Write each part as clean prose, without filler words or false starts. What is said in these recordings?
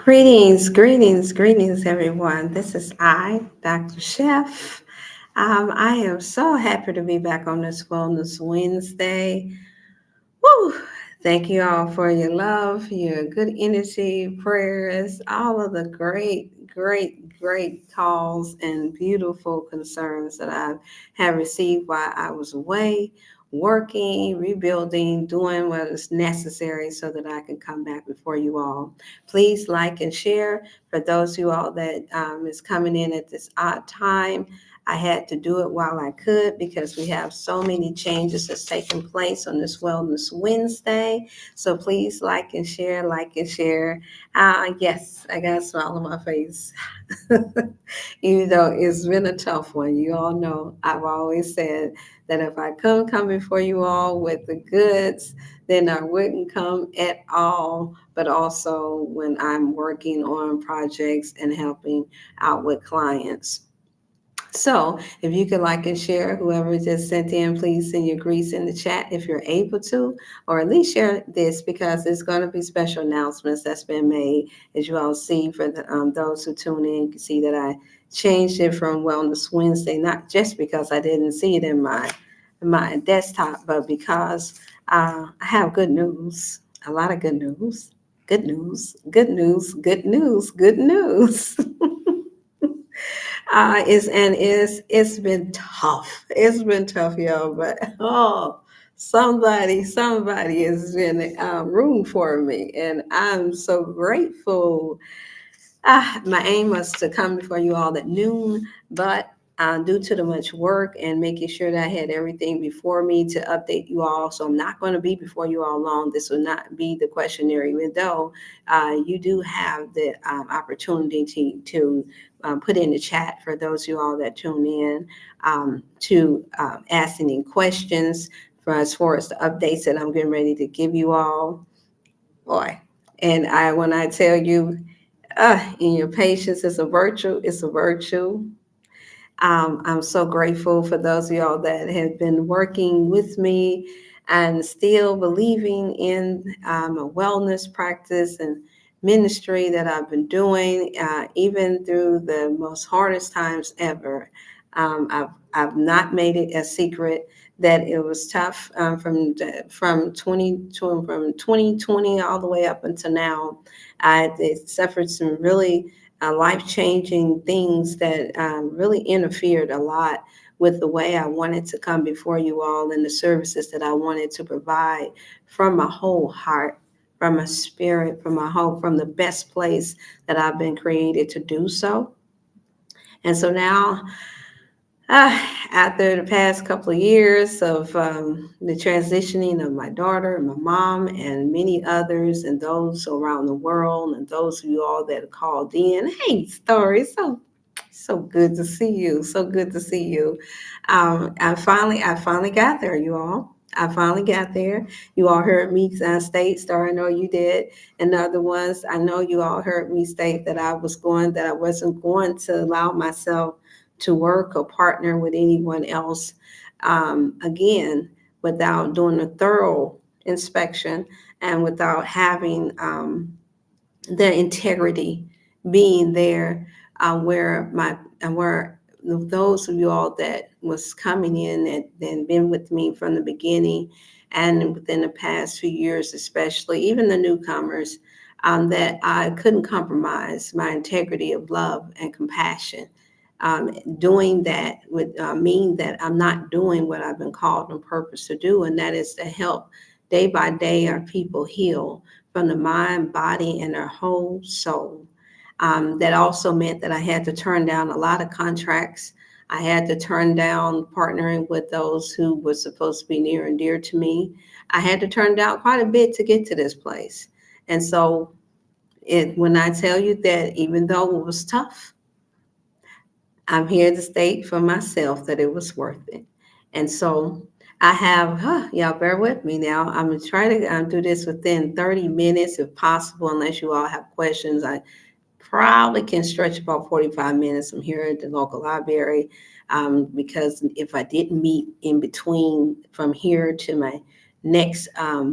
Greetings, everyone. This is Dr. Chef. I am so happy to be back on this Wellness Wednesday. Woo! Thank you all for your love, your good energy, prayers, all of the great calls and beautiful concerns that I have received while I was away, working, rebuilding, doing what is necessary so that I can come back before you all. Please like and share for those of you all that is coming in at this odd time. I had to do it while I could because we have so many changes that's taking place on this Wellness Wednesday. So please like and share, like and share. Yes, I got a smile on my face. Even though it's been a tough one. You all know I've always said that if I couldn't come before you all with the goods, then I wouldn't come at all. But also when I'm working on projects and helping out with clients. So if you could like and share, whoever just sent in, please send your grease in the chat if you're able to, or at least share this because there's going to be special announcements that's been made. As you all see, for those who tune in, you can see that I changed it from Wellness Wednesday, not just because I didn't see it in my desktop, but because I have good news, a lot of good news. Good news, good news, good news, good news. It's been tough. It's been tough, y'all. But somebody is in room for me, and I'm so grateful. My aim was to come before you all at noon, but due to the much work and making sure that I had everything before me to update you all, so I'm not going to be before you all long. This will not be the questionnaire, even though you do have the opportunity to put in the chat for those of you all that tune in to ask any questions for as far as the updates that I'm getting ready to give you all. Boy, and when I tell you, in your patience is a virtue. It's a virtue. I'm so grateful for those of y'all that have been working with me and still believing in a wellness practice and ministry that I've been doing, even through the most hardest times ever. I've not made it a secret that it was tough from 2020 all the way up until now. I suffered some really life changing things that really interfered a lot with the way I wanted to come before you all and the services that I wanted to provide from my whole heart, from my spirit, from my hope, from the best place that I've been created to do so. And so now, after the past couple of years of the transitioning of my daughter and my mom and many others and those around the world and those of you all that called in, hey, Story, so good to see you. So good to see you. I finally got there, you all. I finally got there. You all heard me state, Story, I know you did, and the other ones. I know you all heard me state that that I wasn't going to allow myself to work or partner with anyone else again without doing a thorough inspection and without having the integrity being there where those of you all that was coming in and been with me from the beginning and within the past few years, especially even the newcomers, that I couldn't compromise my integrity of love and compassion. Doing that would mean that I'm not doing what I've been called on purpose to do, and that is to help day by day our people heal from the mind, body, and their whole soul. That also meant that I had to turn down a lot of contracts. I had to turn down partnering with those who were supposed to be near and dear to me. I had to turn down quite a bit to get to this place. And so when I tell you that even though it was tough, I'm here to state for myself that it was worth it. And so y'all bear with me now. I'm going to try to do this within 30 minutes if possible, unless you all have questions. I probably can stretch about 45 minutes. I'm here at the local library because if I didn't meet in between from here to my next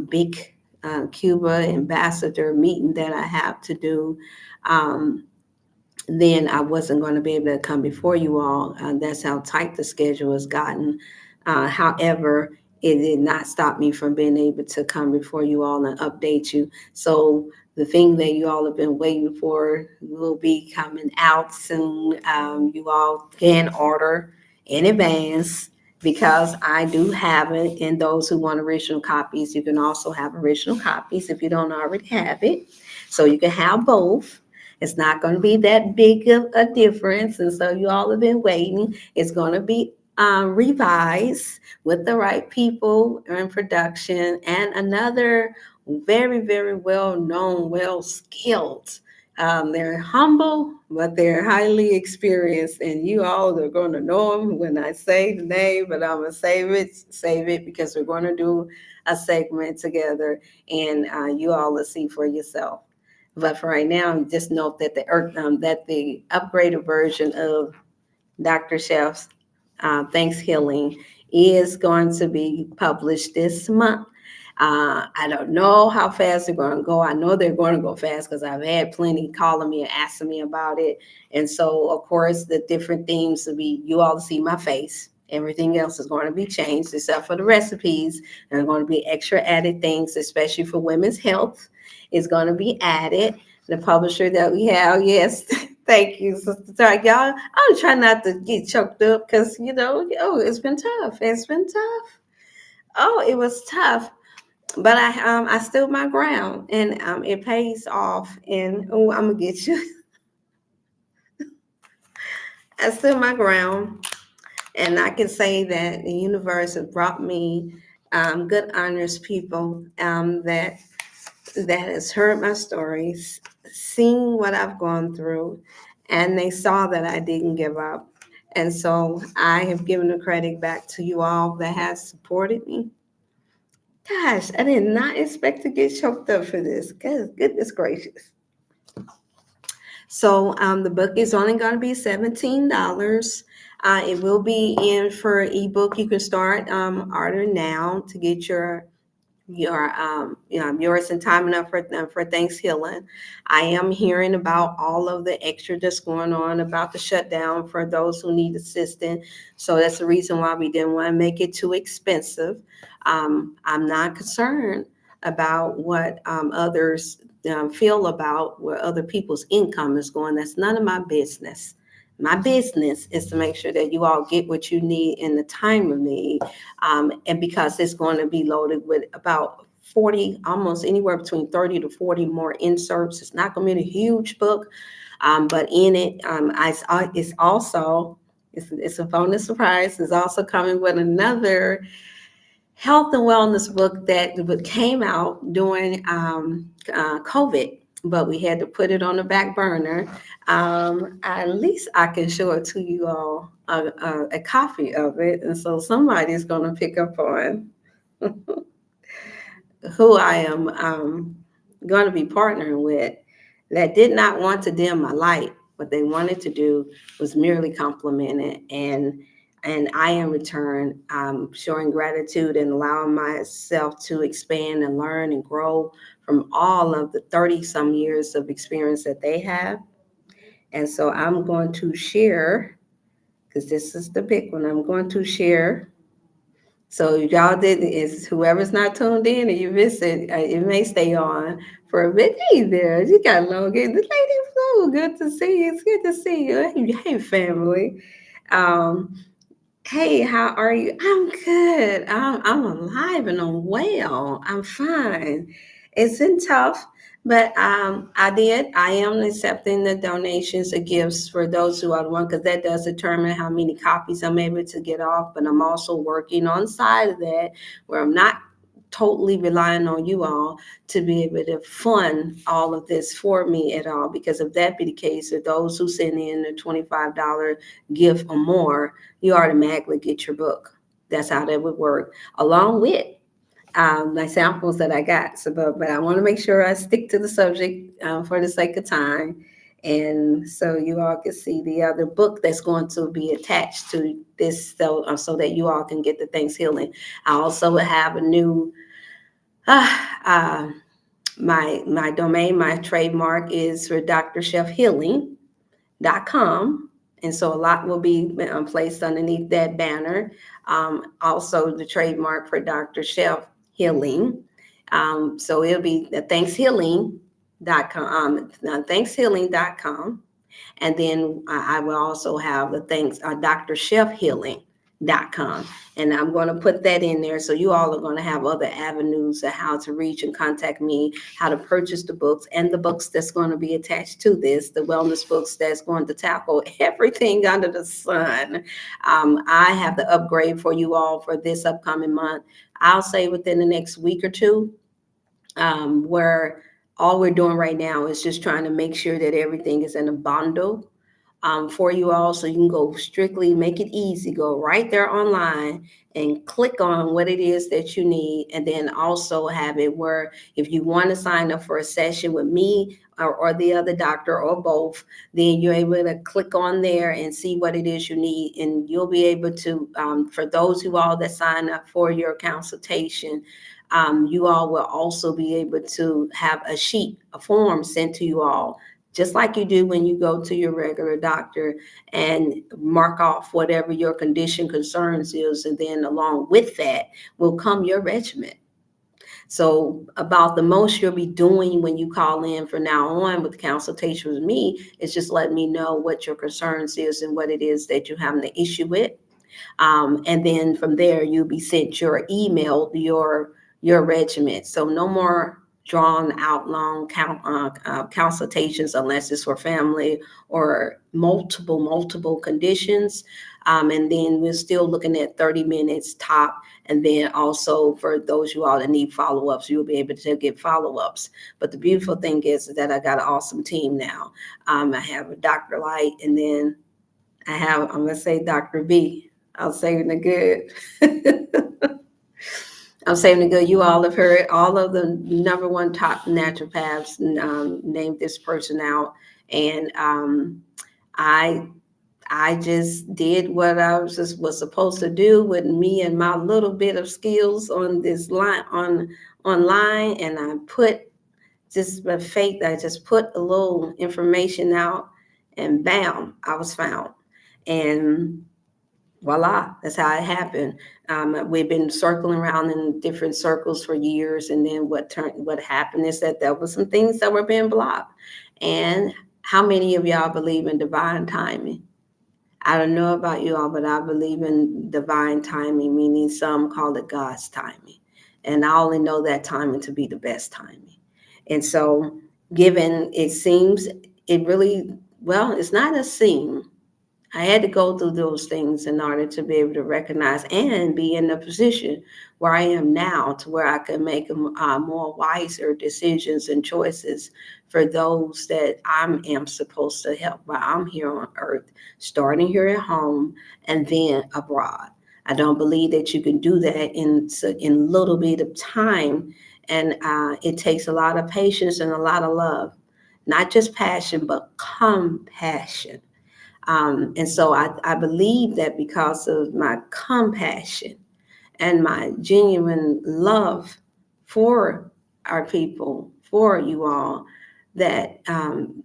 big Cuba ambassador meeting that I have to do, um, then I wasn't going to be able to come before you all. That's how tight the schedule has gotten. However, it did not stop me from being able to come before you all and update you. So the thing that you all have been waiting for will be coming out soon. You all can order in advance because I do have it. And those who want original copies, you can also have original copies if you don't already have it. So you can have both. It's not going to be that big of a difference. And so you all have been waiting. It's going to be revised with the right people in production and another very, very well known, well skilled. They're humble, but they're highly experienced, and you all are going to know them when I say the name. But I'm gonna save it because we're going to do a segment together, and you all will see for yourself. But for right now, just note that the upgraded version of DrChef's Thanks Healing is going to be published this month. I don't know how fast they're going to go. I know they're going to go fast because I've had plenty calling me and asking me about it. And so, of course, the different themes will be you all see my face. Everything else is going to be changed except for the recipes. There are going to be extra added things, especially for women's health, is going to be added. The publisher that we have, yes, thank you, Sister Tara. Y'all, I'm trying not to get choked up because, it's been tough. It's been tough. Oh, it was tough. But I stood my ground, and it pays off. And oh, I'm gonna get you. I stood my ground, and I can say that the universe has brought me good, honest people that has heard my stories, seen what I've gone through, and they saw that I didn't give up. And so I have given the credit back to you all that has supported me. Gosh, I did not expect to get choked up for this. Goodness gracious. So the book is only going to be $17. It will be in for ebook. You can start ordering now to get yours in time enough for Thanksgiving. I am hearing about all of the extra that's going on about the shutdown for those who need assistance. So that's the reason why we didn't want to make it too expensive. I'm not concerned about what others feel about where other people's income is going. That's none of my business. My business is to make sure that you all get what you need in the time of need. And because it's going to be loaded with about 40, almost anywhere between 30 to 40 more inserts. It's not going to be a huge book, but in it, it's a bonus surprise. It's also coming with another health and wellness book that came out during COVID, but we had to put it on the back burner. At least I can show it to you all, a copy of it, and so somebody's going to pick up on who I am going to be partnering with that did not want to dim my light. What they wanted to do was merely compliment it, and I, in return, showing gratitude and allowing myself to expand and learn and grow from all of the 30 some years of experience that they have. And so I'm going to share, because this is the big one, I'm going to share. So y'all did is whoever's not tuned in and you miss it, it may stay on for a bit. Hey there, you got Logan, the lady Flo. Good to see you. It's good to see you. Hey family. Um, Hey, how are you? I'm good. I'm alive and I'm well. I'm fine. It's been tough, but I am accepting the donations or gifts for those who are one because that does determine how many copies I'm able to get off. But I'm also working on the side of that where I'm not totally relying on you all to be able to fund all of this for me at all. Because if that be the case, for those who send in a $25 gift or more, you automatically get your book. That's how that would work, along with my samples that I got. So, but I want to make sure I stick to the subject for the sake of time. And so you all can see the other book that's going to be attached to this so that you all can get the Thanksgiving. I also have a new Uh, my domain, my trademark is for DrChefHealing.com. And so a lot will be placed underneath that banner. Also, the trademark for Dr. Chef Healing. So it'll be the thankshealing.com, thankshealing.com. And then I will also have the things, DrChefHealing.com. And I'm going to put that in there. So you all are going to have other avenues of how to reach and contact me, how to purchase the books and the books that's going to be attached to this, the wellness books that's going to tackle everything under the sun. I have the upgrade for you all for this upcoming month. I'll say within the next week or two, where all we're doing right now is just trying to make sure that everything is in a bundle for you all, so you can go strictly, make it easy, go right there online and click on what it is that you need, and then also have it where if you want to sign up for a session with me or the other doctor or both, then you're able to click on there and see what it is you need, and you'll be able to, for those who all that sign up for your consultation, you all will also be able to have a sheet, a form sent to you all, just like you do when you go to your regular doctor, and mark off whatever your condition concerns is. And then along with that will come your regimen. So about the most you'll be doing when you call in from now on with the consultation with me is just let me know what your concerns is and what it is that you're having the issue with. And then from there, you'll be sent your email, your regimen. So no more drawn out long consultations unless it's for family or multiple conditions. And then we're still looking at 30 minutes top. And then also for those you all that need follow-ups, you'll be able to get follow-ups. But the beautiful thing is that I got an awesome team now. I have a Dr. Light, and then I'm going to say Dr. B. I'm saving the good. I'm saving the good. You all have heard all of the number one top naturopaths named this person out. And I just did what I was supposed to do with me and my little bit of skills on this line online, and I put just my faith. I just put a little information out, and bam, I was found, and voila, that's how it happened. We've been circling around in different circles for years, and then what happened is that there were some things that were being blocked. And how many of y'all believe in divine timing? I don't know about you all, but I believe in divine timing, meaning some call it God's timing. And I only know that timing to be the best timing. And so, given it seems, it really, well, it's not a seem. I had to go through those things in order to be able to recognize and be in the position where I am now, to where I can make more wiser decisions and choices for those that I am supposed to help while I'm here on earth, starting here at home and then abroad. I don't believe that you can do that in a little bit of time, and it takes a lot of patience and a lot of love, not just passion, but compassion. And so I believe that because of my compassion and my genuine love for our people, for you all, that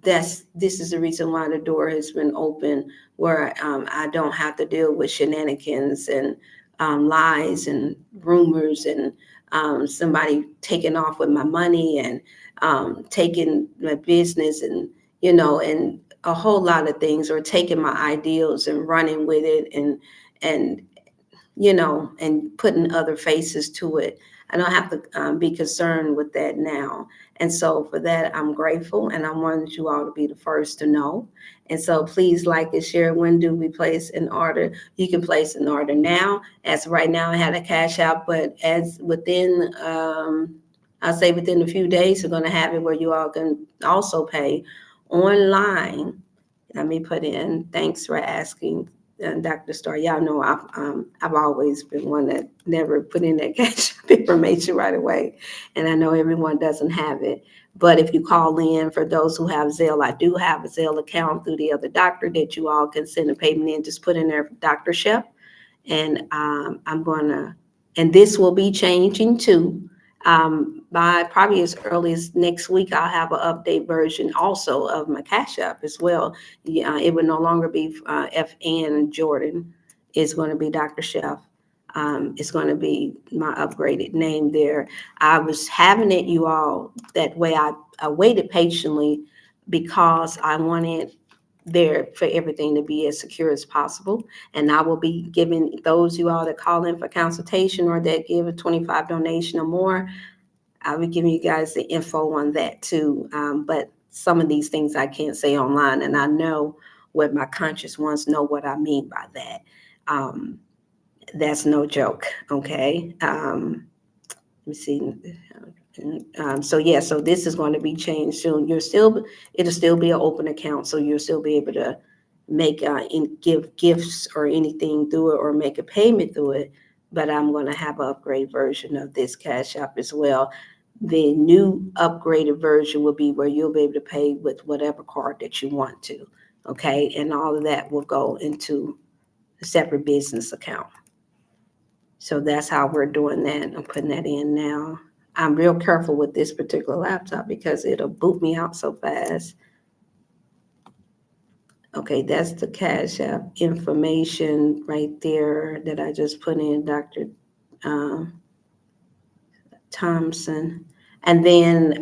this is the reason why the door has been open, where I don't have to deal with shenanigans and lies and rumors and somebody taking off with my money and taking my business, and and a whole lot of things, or taking my ideals and running with it, and and putting other faces to it. I don't have to be concerned with that now. And so for that, I'm grateful, and I wanted you all to be the first to know. And so please like and share. When do we place an order? You can place an order now. As right now, I had a cash out, but as within, I'll say within a few days, we're going to have it where you all can also pay online. Let me put in, thanks for asking, Dr. Starr. Y'all know I've always been one that never put in that cash information right away. And I know everyone doesn't have it. But if you call in, for those who have Zelle, I do have a Zelle account through the other doctor that you all can send a payment in. Just put in there Dr. Chef. And and this will be changing too. By probably as early as next week, I'll have an update version also of my Cash App as well. Yeah, it would no longer be FN Jordan. It's going to be Dr. Chef. It's going to be my upgraded name there. I was having it, you all, that way. I waited patiently because I wanted there for everything to be as secure as possible. And I will be giving those you all that call in for consultation or that give a 25 donation or more, I'll be giving you guys the info on that too. But some of these things I can't say online, and I know what my conscious ones know what I mean by that. Um, that's no joke, okay? Let me see. So yeah, so this is going to be changed soon. It'll still be an open account, so you'll still be able to make give gifts or anything through it or make a payment through it. But I'm going to have an upgrade version of this Cash App as well. The new upgraded version will be where you'll be able to pay with whatever card that you want to, okay? And all of that will go into a separate business account. So that's how we're doing that. I'm putting that in now. I'm real careful with this particular laptop because it'll boot me out so fast. Okay, that's the Cash App information right there that I just put in, Dr. Thompson. And then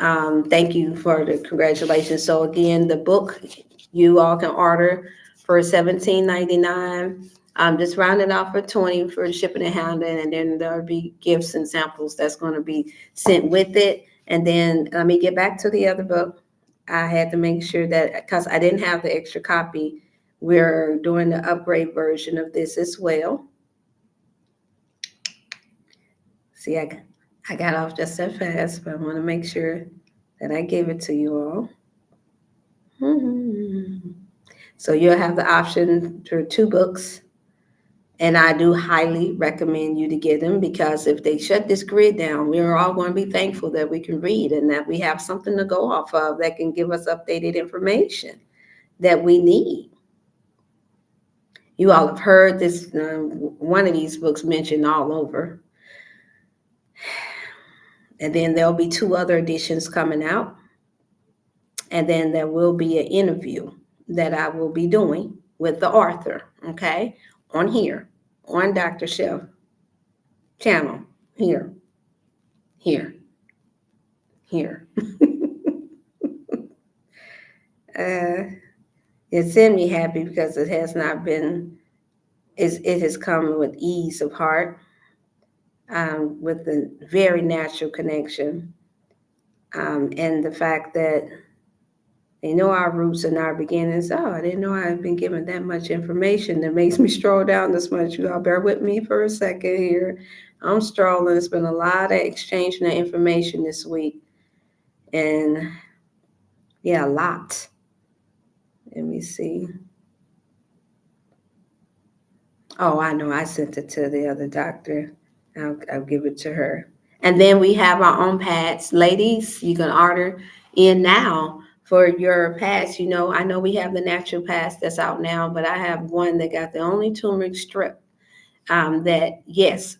thank you for the congratulations. So again, the book you all can order for $17.99. Just round it off for 20 for shipping and handling, and then there'll be gifts and samples that's going to be sent with it. And then let me get back to the other book. I had to make sure that because I didn't have the extra copy, we're doing the upgrade version of this as well. See, I got off just that fast, but I want to make sure that I gave it to you all. So you'll have the option for 2 books. And I do highly recommend you to get them because if they shut this grid down, we're all going to be thankful that we can read and that we have something to go off of that can give us updated information that we need. You all have heard this, one of these books mentioned all over. And then there'll be 2 other editions coming out. And then there will be an interview that I will be doing with the author, okay, on here, on DrChef channel, here. It's in me happy because it has not been, it has come with ease of heart, with a very natural connection, and the fact that they know our roots and our beginnings. Oh, I didn't know I've been given that much information that makes me stroll down this much. You all bear with me for a second here. I'm strolling. It's been a lot of exchanging of information this week. And yeah, a lot. Let me see. Oh, I know. I sent it to the other doctor. I'll give it to her. And then we have our own pads. Ladies, you can order in now for your pads. You know, I know we have the natural pads that's out now, but I have one that got the only turmeric strip that, yes,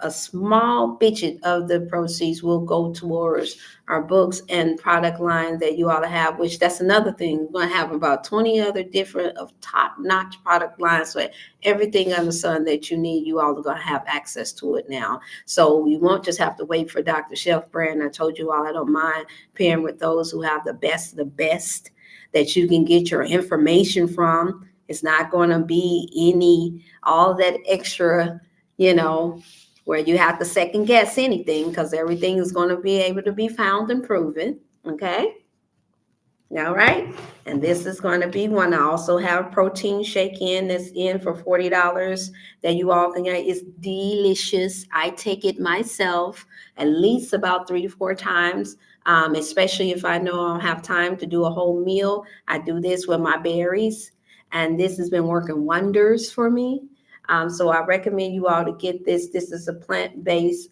a small budget of the proceeds will go towards our books and product line that you ought to have, which that's another thing. We're going to have about 20 other different of top-notch product lines. So everything under the sun that you need, you all are going to have access to it now. So you won't just have to wait for Dr. Chef brand. I told you all I don't mind pairing with those who have the best that you can get your information from. It's not going to be all that extra, where you have to second guess anything because everything is going to be able to be found and proven. Okay. All right. And this is going to be one. I also have a protein shake that's in for $40 that you all can get. It's delicious. I take it myself at least about 3 to 4 times, especially if I know I don't have time to do a whole meal. I do this with my berries, and this has been working wonders for me. So I recommend you all to get this. This is a plant-based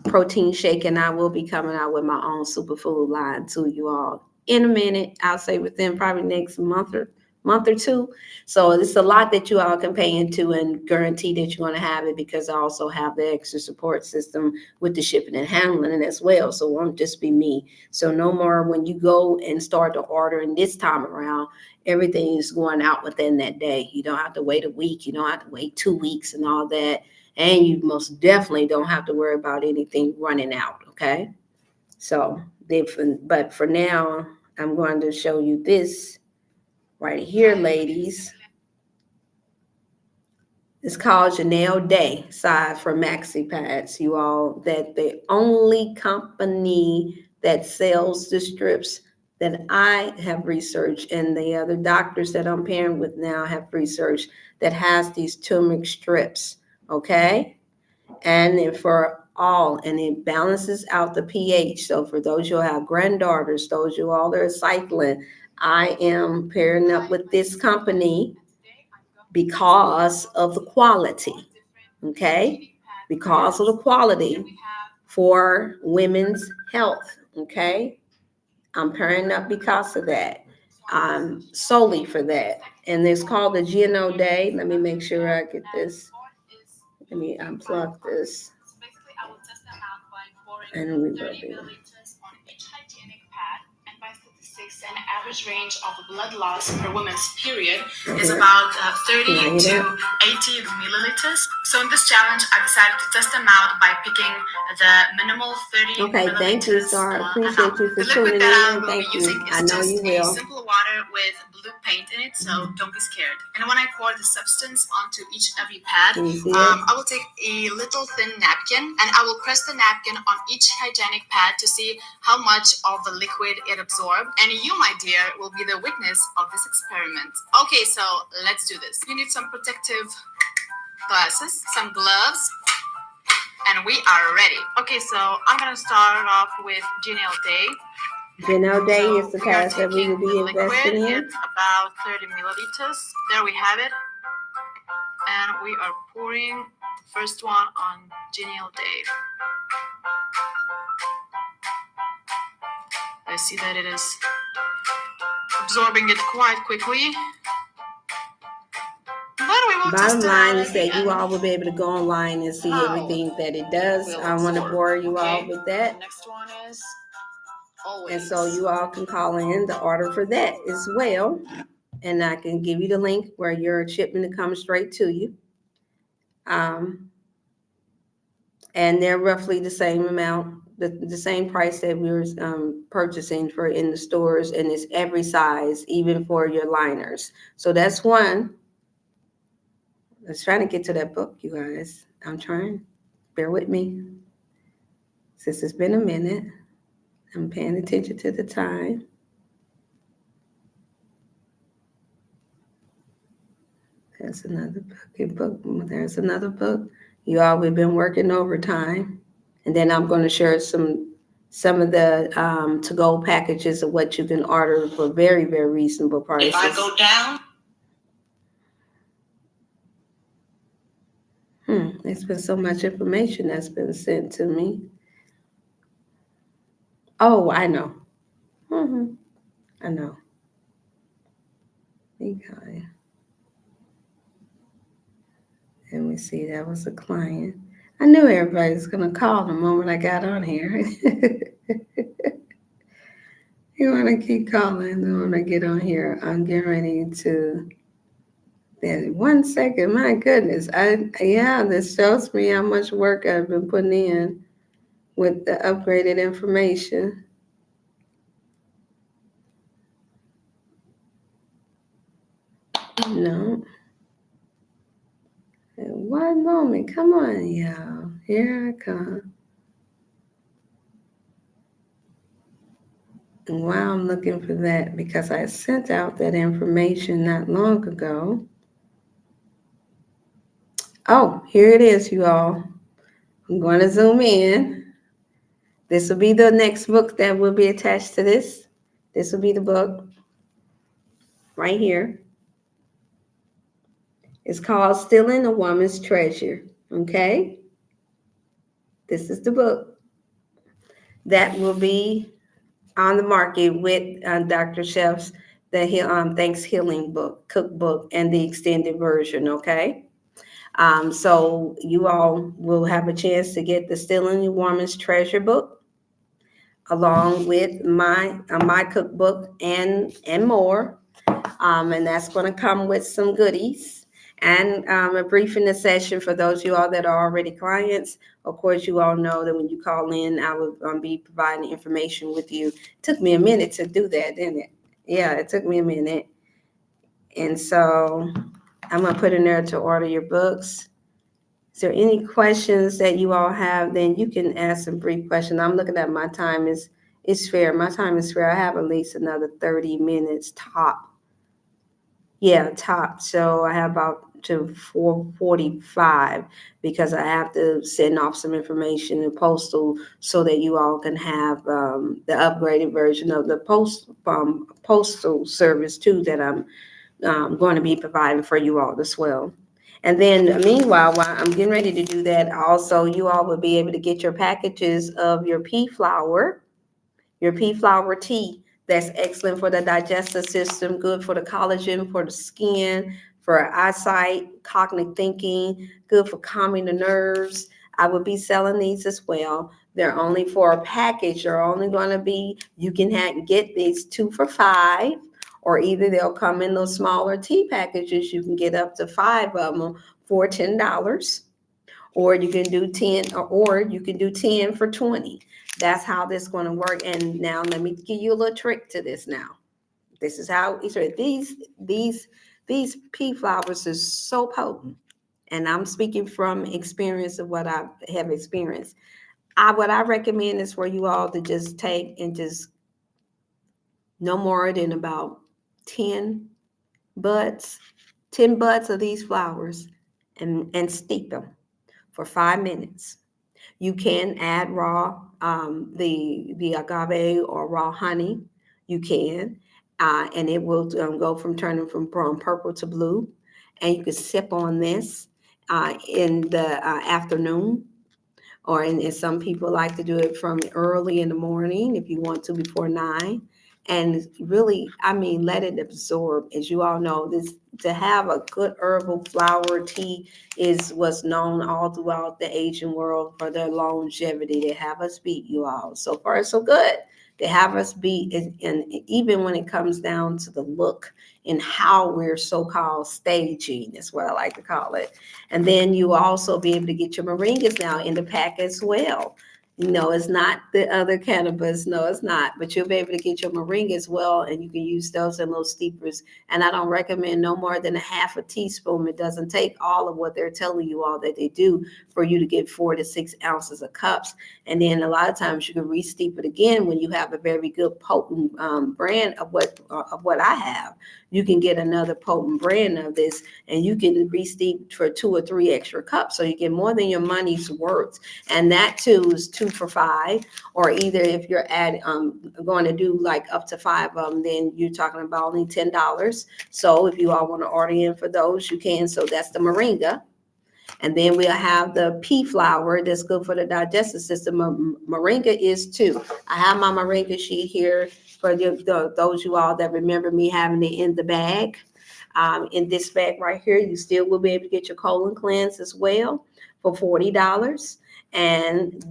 protein shake, and I will be coming out with my own superfood line to you all in a minute. I'll say within probably next month or month or two. So it's a lot that you all can pay into and guarantee that you're going to have it, because I also have the extra support system with the shipping and handling as well. So it won't just be me. So no more when you go and start to order, and this time around, everything is going out within that day. You don't have to wait a week. You don't have to wait 2 weeks and all that. And you most definitely don't have to worry about anything running out. Okay. So, but for now, I'm going to show you this right here, ladies. It's called Janelle Day size for maxi pads, you all. That the only company that sells the strips that I have researched, and the other doctors that I'm pairing with now have researched, that has these turmeric strips. Okay. And then for all, and it balances out the pH. So for those who have granddaughters, those you all that are cycling, I am pairing up with this company because of the quality. Okay, because of the quality for women's health. Okay, I'm pairing up because of that, solely for that. And it's called the GNO Day. Let me make sure I get this. Let me unplug this. And we will be. An average range of blood loss per woman's period is about 30 to 80 milliliters. So in this challenge, I decided to test them out by picking the minimal 30 okay, milliliters. thank you, Star. Appreciate you for tuning in. Thank you. I know you will. Simple water with blue paint in it, so don't be scared. And when I pour the substance onto every pad, I will take a little thin napkin and I will press the napkin on each hygienic pad to see how much of the liquid it absorbed. And you, my dear, will be the witness of this experiment. Okay, so let's do this. You need some protective glasses, some gloves, and we are ready. Okay, so I'm gonna start off with Janelle Day. Janelle Day is the pass that we will be investing in. It's about 30 milliliters. There we have it. And we are pouring the first one on Janelle Day. I see that it is absorbing it quite quickly. Bottom line is that you all will be able to go online and see everything that it does. I want to bore you all with that. Next one is always. And so you all can call in the order for that as well. And I can give you the link where your shipment comes straight to you. And they're roughly the same amount, the same price that we were purchasing for in the stores, and it's every size, even for your liners. So that's one. Let's try to get to that book, you guys. I'm trying. Bear with me. Since it's been a minute, I'm paying attention to the time. There's another book. There's another book. You all, we've been working overtime. And then I'm going to share some of the to-go packages of what you can order for very, very reasonable prices. If I go down. There's been so much information that's been sent to me. Oh, I know. I know. Okay. And we see that was a client. I knew everybody was going to call the moment I got on here. You want to keep calling the moment I get on here. I'm getting ready to... Then 1 second, my goodness. This shows me how much work I've been putting in with the upgraded information. No. One moment. Come on, y'all. Here I come. And while I'm looking for that, because I sent out that information not long ago. Oh, here it is, you all. I'm going to zoom in. This will be the next book that will be attached to this. This will be the book right here. It's called Stealing a Woman's Treasure. Okay? This is the book that will be on the market with DrChef's Thanks Healing book, cookbook, and the extended version, okay? So you all will have a chance to get the Stealing Your Woman's Treasure book, along with my cookbook and more. And that's going to come with some goodies and a briefing session for those of you all that are already clients. Of course, you all know that when you call in, I will be providing information with you. It took me a minute to do that, didn't it? Yeah, it took me a minute. And so I'm going to put in there to order your books. Is there any questions that you all have? Then you can ask some brief questions. I'm looking at my time is fair. My time is fair. I have at least another 30 minutes top. Yeah, top. So I have about to 4:45 because I have to send off some information in postal so that you all can have the upgraded version of the postal service too that I'm going to be providing for you all as well. And then meanwhile, while I'm getting ready to do that, also you all will be able to get your packages of your pea flower tea. That's excellent for the digestive system, good for the collagen, for the skin, for eyesight, cognitive thinking, good for calming the nerves. I would be selling these as well. They're only for a package. They're only going to be, you can get these 2 for $5, or either they'll come in those smaller tea packages. You can get up to 5 of them for $10, or you can do 10, or you can do 10 for 20. That's how this is going to work. And now let me give you a little trick to this now. This is how these pea flowers is so potent. And I'm speaking from experience of what I have experienced. What I recommend is for you all to just take and just no more than about 10 buds, 10 buds of these flowers, and steep them for 5 minutes. You can add raw the agave or raw honey. You can, and it will go from turning from purple to blue. And you can sip on this in the afternoon, and some people like to do it from early in the morning if you want to before 9. And really, I mean, let it absorb. As you all know, this to have a good herbal flower tea is what's known all throughout the Asian world for their longevity. They have us beat, you all. So far, so good. They have us beat, and even when it comes down to the look and how we're so-called staging, is what I like to call it. And then you will also be able to get your moringas now in the pack as well. No, it's not the other cannabis. No, it's not. But you'll be able to get your moringa as well, and you can use those in little steepers. And I don't recommend no more than a half a teaspoon. It doesn't take all of what they're telling you all that they do for you to get 4 to 6 ounces of cups. And then a lot of times you can re-steep it again when you have a very good potent brand of what I have. You can get another potent brand of this, and you can re-steep for 2 or 3 extra cups, so you get more than your money's worth. And that too is 2 for $5. Or either if you're going to do like up to 5 of them, then you're talking about only $10. So if you all want to order in for those, you can. So that's the moringa. And then we'll have the pea flower that's good for the digestive system. Moringa is too. I have my moringa sheet here for those you all that remember me having it in the bag. In this bag right here, you still will be able to get your colon cleanse as well for $40.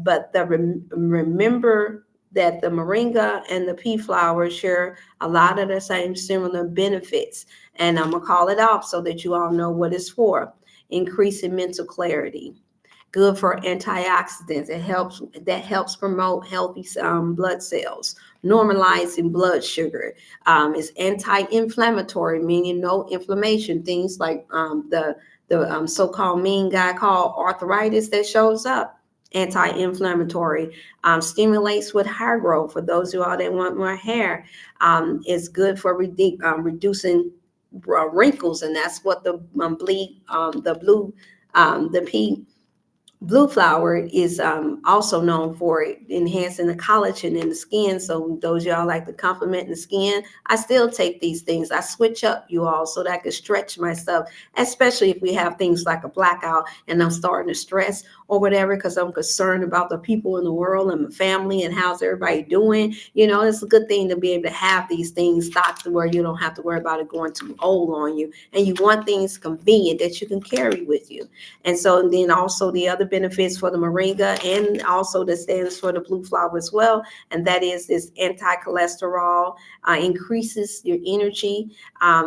But remember that the moringa and the pea flower share a lot of the same similar benefits. And I'm gonna call it off so that you all know what it's for. Increasing mental clarity, good for antioxidants. That helps promote healthy blood cells, normalizing blood sugar. It's anti-inflammatory, meaning no inflammation. Things like the so-called mean guy called arthritis that shows up. Anti-inflammatory, stimulates with hair growth. For those of you all that want more hair, it's good for reducing wrinkles, and that's what the pea Blue flower is also known for enhancing the collagen in the skin. So those y'all like to compliment the skin, I still take these things. I switch up, you all, so that I can stretch myself, especially if we have things like a blackout and I'm starting to stress or whatever, because I'm concerned about the people in the world and my family and how's everybody doing. It's a good thing to be able to have these things stocked to where you don't have to worry about it going too old on you. And you want things convenient that you can carry with you. And so then also the other benefits for the moringa, and also that stands for the blue flower as well, and that is this anti-cholesterol, increases your energy,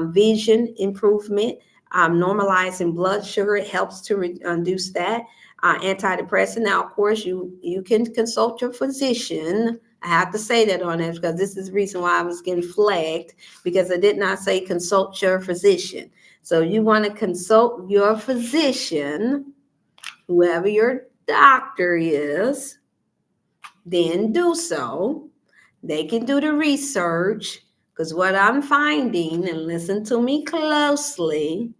vision improvement, normalizing blood sugar. It helps to reduce that. Antidepressant. Now, of course, you can consult your physician. I have to say that on that because this is the reason why I was getting flagged, because I did not say consult your physician. So you want to consult your physician, whoever your doctor is, then do so. They can do the research, because what I'm finding, and listen to me closely,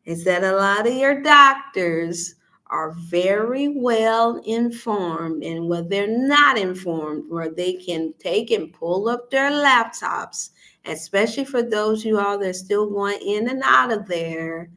is that a lot of your doctors are very well informed, and when they're not informed, where they can take and pull up their laptops, especially for those you all that are still going in and out of there,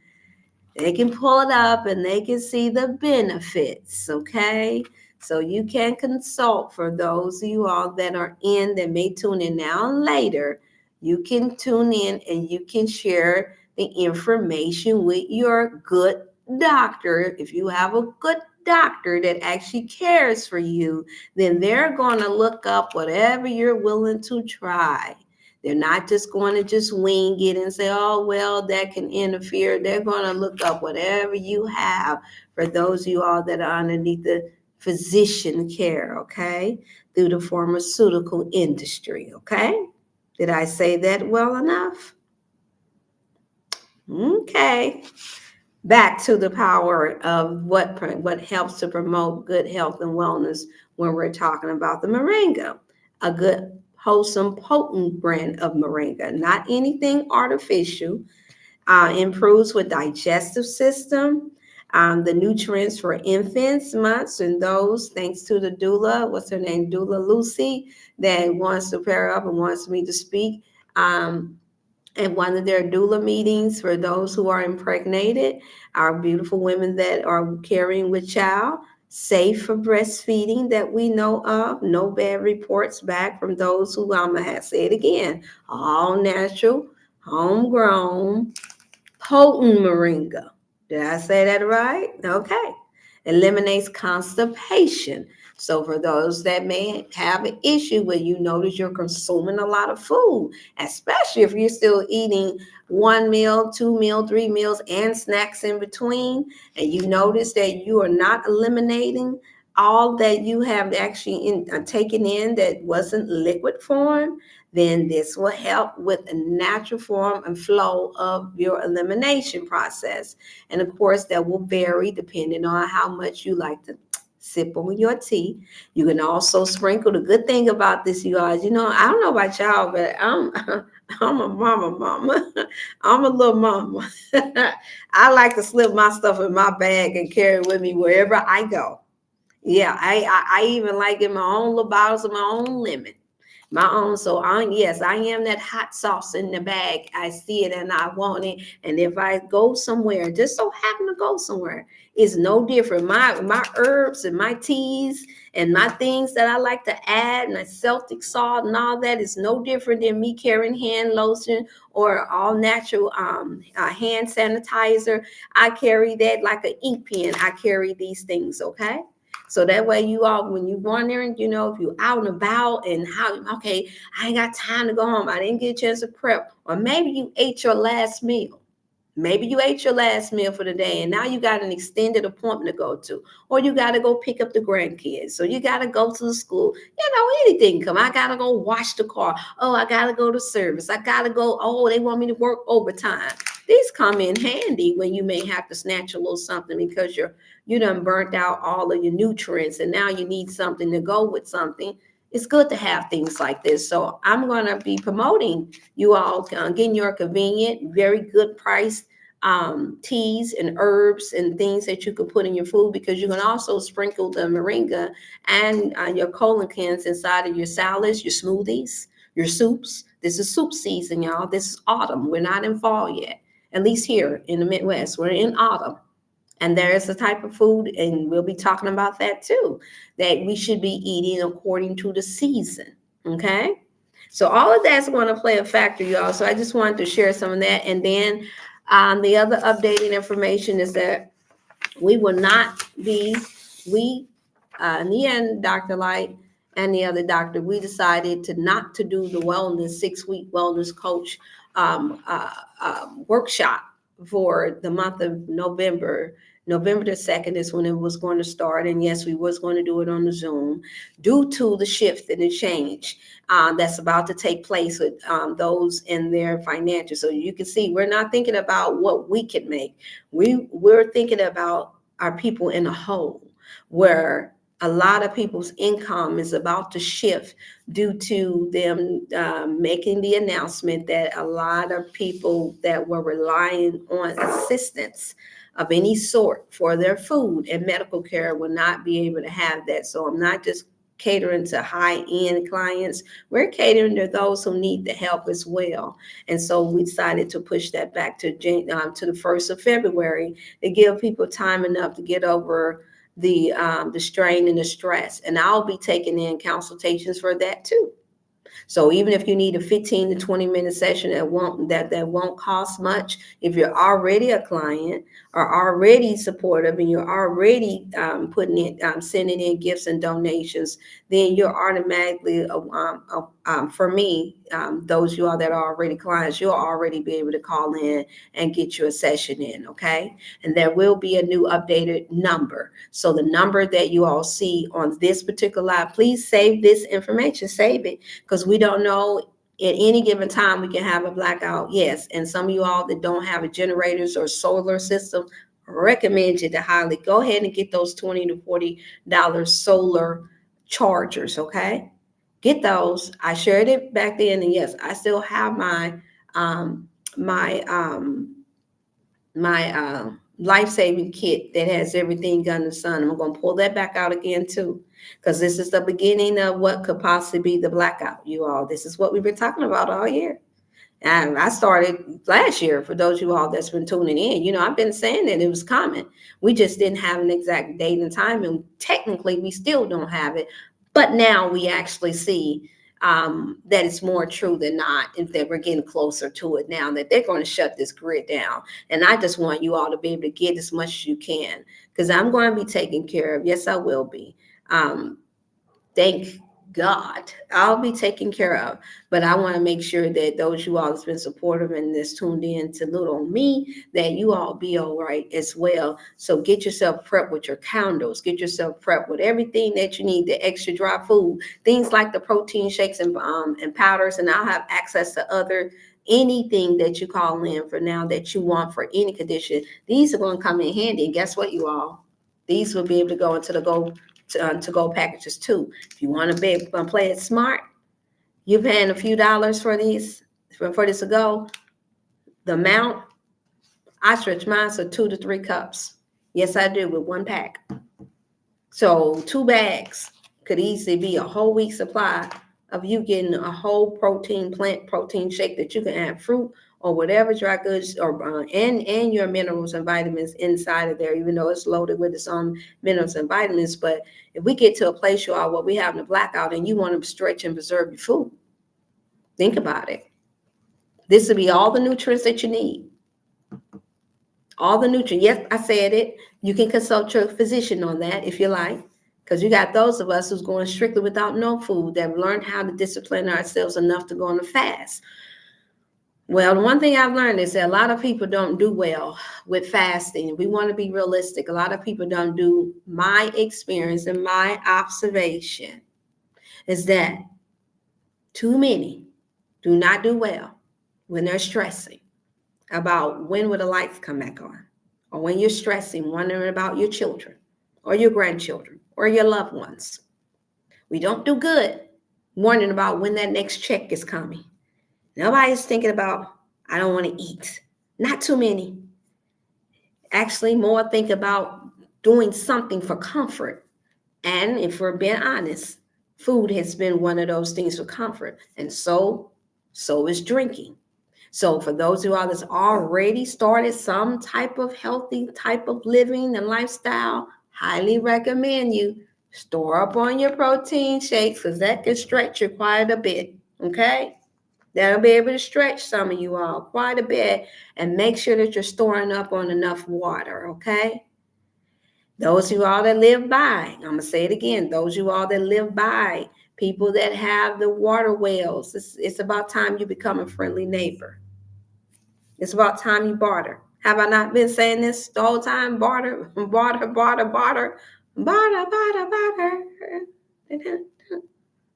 they can pull it up and they can see the benefits, okay? So you can consult. For those of you all that are in that may tune in now and later, you can tune in and you can share the information with your good doctor. If you have a good doctor that actually cares for you, then they're going to look up whatever you're willing to try. They're not just going to just wing it and say, oh, well, that can interfere. They're going to look up whatever you have, for those of you all that are underneath the physician care, okay, through the pharmaceutical industry, okay? Did I say that well enough? Okay. Back to the power of what helps to promote good health and wellness when we're talking about the moringa. A good, wholesome, potent brand of moringa, not anything artificial. Improves with digestive system, the nutrients for infants, months, and those, thanks to the doula, what's her name, doula Lucy, that wants to pair up and wants me to speak. At one of their doula meetings for those who are impregnated, our beautiful women that are carrying with child, safe for breastfeeding that we know of, no bad reports back from those who, I'm going to say it again, all natural, homegrown, potent moringa. Did I say that right? Okay. Eliminates constipation. So for those that may have an issue where you notice you're consuming a lot of food, especially if you're still eating one meal, two meal, three meals, and snacks in between, and you notice that you are not eliminating all that you have actually taken in that wasn't liquid form, then this will help with the natural form and flow of your elimination process. And of course, that will vary depending on how much you like to sip on your tea. You can also sprinkle. The good thing about this, you guys, I don't know about y'all, but I'm a mama. I'm a little mama. I like to slip my stuff in my bag and carry it with me wherever I go. Yeah, I even like in my own little bottles of my own lemon, my own. So yes, I am that hot sauce in the bag. I see it and I want it. And if I go somewhere, just so happen to go somewhere, it's no different. My herbs and my teas and my things that I like to add, my Celtic salt and all that, is no different than me carrying hand lotion or all natural hand sanitizer. I carry that like an ink pen. I carry these things, okay? So that way you all, when you're wondering, if you're out and about and okay, I ain't got time to go home. I didn't get a chance to prep. Or maybe you ate your last meal. Maybe you ate your last meal for the day and now you got an extended appointment to go to, or you got to go pick up the grandkids. So you got to go to the school, anything come. I got to go wash the car. Oh, I got to go to service. I got to go. Oh, they want me to work overtime. These come in handy when you may have to snatch a little something because you done burnt out all of your nutrients and now you need something to go with something. It's good to have things like this. So I'm going to be promoting you all, getting your convenient, very good price teas and herbs and things that you can put in your food, because you can also sprinkle the moringa and your coelacanths inside of your salads, your smoothies, your soups. This is soup season, y'all. This is autumn. We're not in fall yet. At least here in the Midwest, we're in autumn. And there is a type of food, and we'll be talking about that too, that we should be eating according to the season. Okay. So all of that's going to play a factor, y'all. So I just wanted to share some of that. And then the other updating information is that we will not be, we, me and Dr. Light and the other doctor, we decided to not to do the wellness 6-week wellness coach workshop for the month of November. November the 2nd is when it was going to start. And yes, we was going to do it on the Zoom due to the shift and the change that's about to take place with those in their financials. So you can see we're not thinking about what we can make. We're thinking about our people in a whole, where a lot of people's income is about to shift due to them making the announcement that a lot of people that were relying on assistance of any sort for their food and medical care will not be able to have that. So I'm not just catering to high-end clients. We're catering to those who need the help as well. And so we decided to push that back to the 1st of February to give people time enough to get over the strain and the stress. And I'll be taking in consultations for that too. So even if you need a 15 to 20-minute session that won't cost much, if you're already a client or already supportive and you're already sending in gifts and donations, then you're automatically, for me, those you all that are already clients, you'll already be able to call in and get your session in, okay? And there will be a new updated number. So the number that you all see on this particular live, please save this information, save it, because we don't know at any given time we can have a blackout. Yes, and some of you all that don't have a generators or solar system, recommend you to highly go ahead and get those $20 to $40 solar chargers, okay? Get those. I shared it back then, and yes, I still have my um my life-saving kit that has everything under the sun. I'm going to pull that back out again too, because this is the beginning of what could possibly be the blackout, you all. This is what we've been talking about all year. And I started last year, for those of you all that's been tuning in. I've been saying that it was coming. We just didn't have an exact date and time, and technically we still don't have it. But now we actually see that it's more true than not, and that we're getting closer to it now, that they're going to shut this grid down. And I just want you all to be able to get as much as you can, because I'm going to be taken care of. Yes, I will be. Thank God, I'll be taken care of. But I want to make sure that those you all that's been supportive and that's tuned in to little me, that you all be all right as well. So get yourself prepped with your candles, get yourself prepped with everything that you need, the extra dry food, things like the protein shakes and powders. And I'll have access to anything that you call in for now that you want for any condition. These are going to come in handy. And guess what, you all? These will be able to go into the to-go packages too. If you want to be able to play it smart, you're paying a few dollars for these, for this to go. The amount, I stretch mine to 2 to 3 cups. Yes, I do, with one pack. So 2 bags could easily be a whole week supply of you getting a whole plant protein shake that you can add fruit or whatever dry goods or and your minerals and vitamins inside of there, even though it's loaded with its own minerals and vitamins. But if we get to a place, you all, where we have a blackout and you want to stretch and preserve your food, think about it. This will be all the nutrients that you need. All the nutrients. Yes, I said it. You can consult your physician on that if you like, because you got those of us who's going strictly without no food, that have learned how to discipline ourselves enough to go on a fast. Well, the one thing I've learned is that a lot of people don't do well with fasting. We want to be realistic. A lot of people don't do. My experience and my observation is that too many do not do well when they're stressing about when will the lights come back on, or when you're stressing, wondering about your children or your grandchildren or your loved ones. We don't do good wondering about when that next check is coming. Nobody's thinking about, I don't want to eat. Not too many. actually more think about doing something for comfort. And if we're being honest, food has been one of those things for comfort. And so is drinking. So for those who are that's already started some type of healthy type of living and lifestyle, highly recommend you store up on your protein shakes because that can stretch you quite a bit. Okay? That'll be able to stretch some of you all quite a bit, and make sure that you're storing up on enough water. Okay? Those you all that live by, I'm going to say it again, those you all that live by, people that have the water wells, it's about time you become a friendly neighbor. It's about time you barter. Have I not been saying this the whole time? Barter, barter, barter, barter, barter, barter, barter,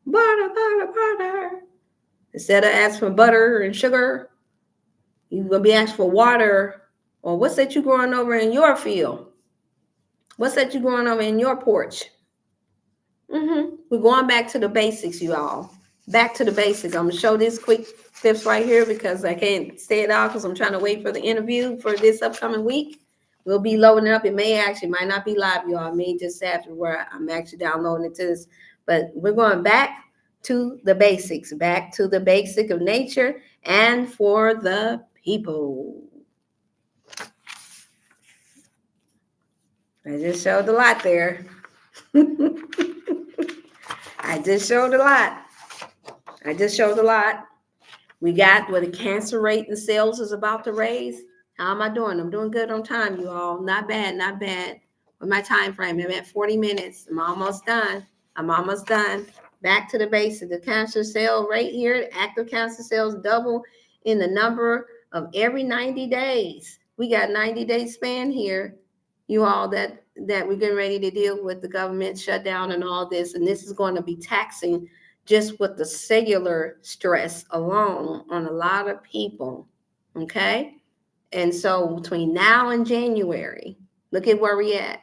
barter, barter, barter. Instead of asking for butter and sugar, you're going to be asked for water. Or what's that you growing over in your field? What's that you growing over in your porch? We're going back to the basics, you all. Back to the basics. I'm going to show these quick tips right here because I can't say it all because I'm trying to wait for the interview for this upcoming week. We'll be loading up. It might not be live, you all. It may just after where I'm actually downloading it to this. But we're going back to the basics, back to the basic of nature and for the people. I just showed a lot there. I just showed a lot. We got what the cancer rate in cells is about to raise. How am I doing? I'm doing good on time, you all. Not bad, not bad. With my time frame, I'm at 40 minutes. I'm almost done. Back to the basics. The cancer cell rate here, the active cancer cells double in the number of every 90 days. We got 90-day span here, you all, that we're getting ready to deal with the government shutdown and all this. And this is going to be taxing just with the cellular stress alone on a lot of people. Okay? And so between now and January, look at where we're at.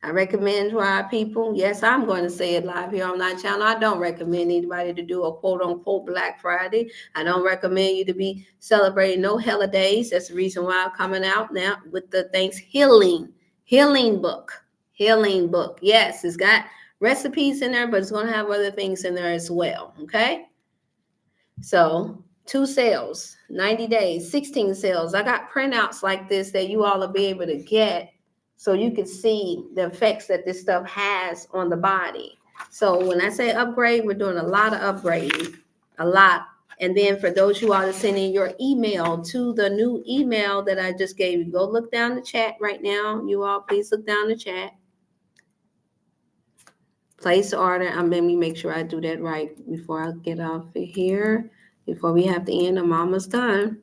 I recommend to our people, yes, I'm going to say it live here on our channel. I don't recommend anybody to do a quote unquote Black Friday. I don't recommend you to be celebrating no holidays. That's the reason why I'm coming out now with the Thanksgiving healing book. Yes, it's got recipes in there, but it's going to have other things in there as well. Okay. So 2 sales, 90 days, 16 sales. I got printouts like this that you all will be able to get so you can see the effects that this stuff has on the body. So when I say upgrade, we're doing a lot of upgrading, a lot. And then for those you all that send in your email to the new email that I just gave you, go look down the chat right now. You all, please look down the chat. Place order. Let me make sure I do that right before I get off of here. Before we have to end, I'm almost done.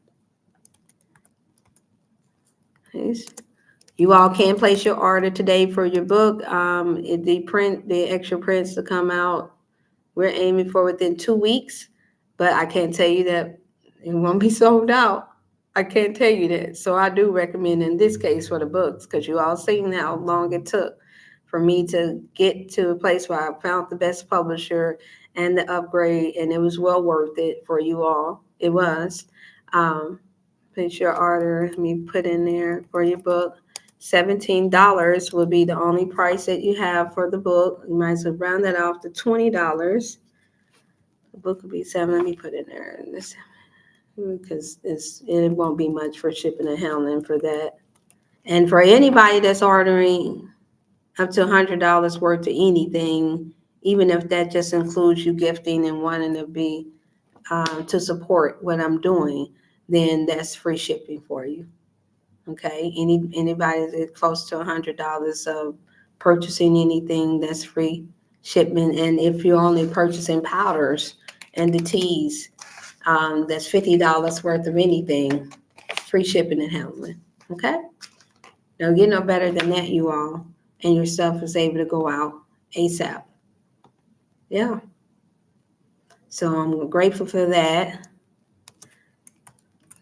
You all can place your order today for your book. The extra prints to come out, we're aiming for within 2 weeks, but I can't tell you that it won't be sold out. I can't tell you that. So I do recommend in this case for the books, because you all seen how long it took for me to get to a place where I found the best publisher and the upgrade, and it was well worth it for you all. It was. Place your order. Let me put in there for your book. $17 will be the only price that you have for the book. You might as well round that off to $20. The book will be $7. Let me put in there because it won't be much for shipping and handling for that. And for anybody that's ordering up to $100 worth of anything, even if that just includes you gifting and wanting to be to support what I'm doing, then that's free shipping for you. Okay, anybody that's close to $100 of purchasing anything, that's free shipment. And if you're only purchasing powders and the teas, that's $50 worth of anything, free shipping and handling. Okay, don't get no better than that, you all, and your stuff is able to go out ASAP. Yeah, so I'm grateful for that.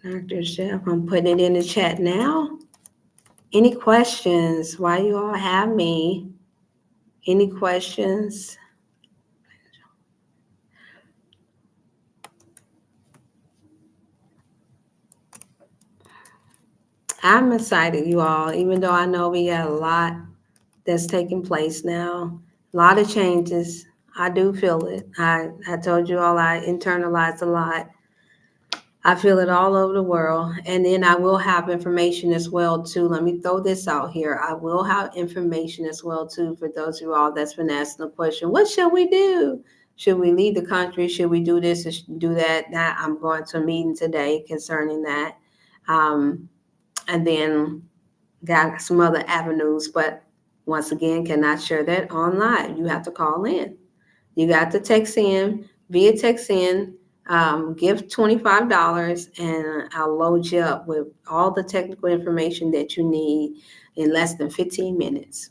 DrChef, I'm putting it in the chat now. Any questions while you all have me? Any questions? I'm excited, you all, even though I know we got a lot that's taking place now, a lot of changes. I do feel it. I told you all I internalized a lot. I feel it all over the world. And then I will have information as well too. Let me throw this out here. I will have information as well too for those of you all that's been asking the question, what should we do? Should we leave the country? Should we do this or do that? Now I'm going to a meeting today concerning that. Um, and then got some other avenues, but once again, cannot share that online. You have to call in. You got to text in, via text in, give $25, and I'll load you up with all the technical information that you need in less than 15 minutes.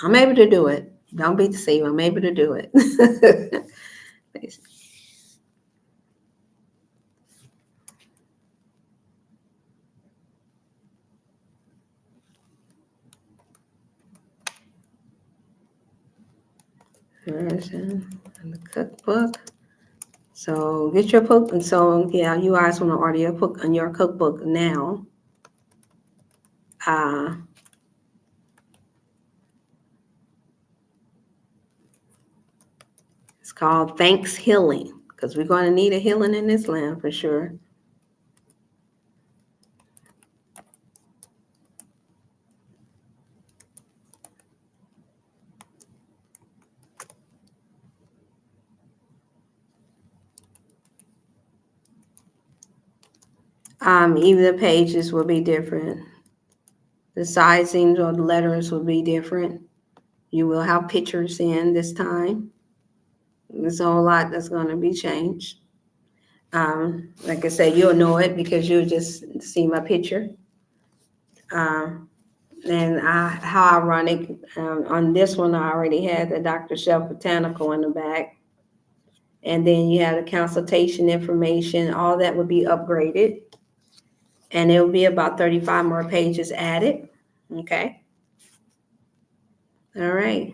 I'm able to do it. Don't be deceived. I'm able to do it. Version and the cookbook. So get your book, and so yeah, you guys want to order your book and your cookbook now. Uh, it's called Thanks Healing because we're going to need a healing in this land for sure. Even the pages will be different. The sizings or the letters will be different. You will have pictures in this time. There's a whole lot that's going to be changed. Like I said, you'll know it because you'll just see my picture. And how ironic, on this one, I already had the DrChef Botanical in the back. And then you have the consultation information. All that would be upgraded. And it will be about 35 more pages added. Okay. All right.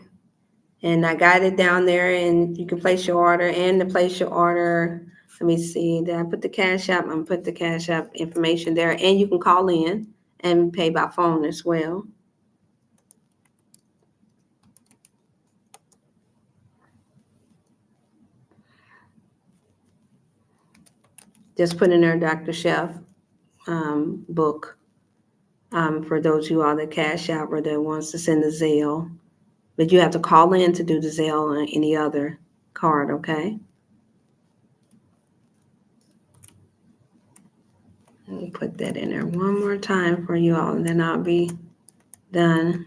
And I got it down there, and you can place your order. And to place your order, let me see, did I put the Cash App? I'm going to put the Cash App information there. And you can call in and pay by phone as well. Just put in there DrChef book for those of you all that Cash App or that wants to send a Zelle. But you have to call in to do the Zelle or any other card, okay? Let me put that in there one more time for you all, and then I'll be done.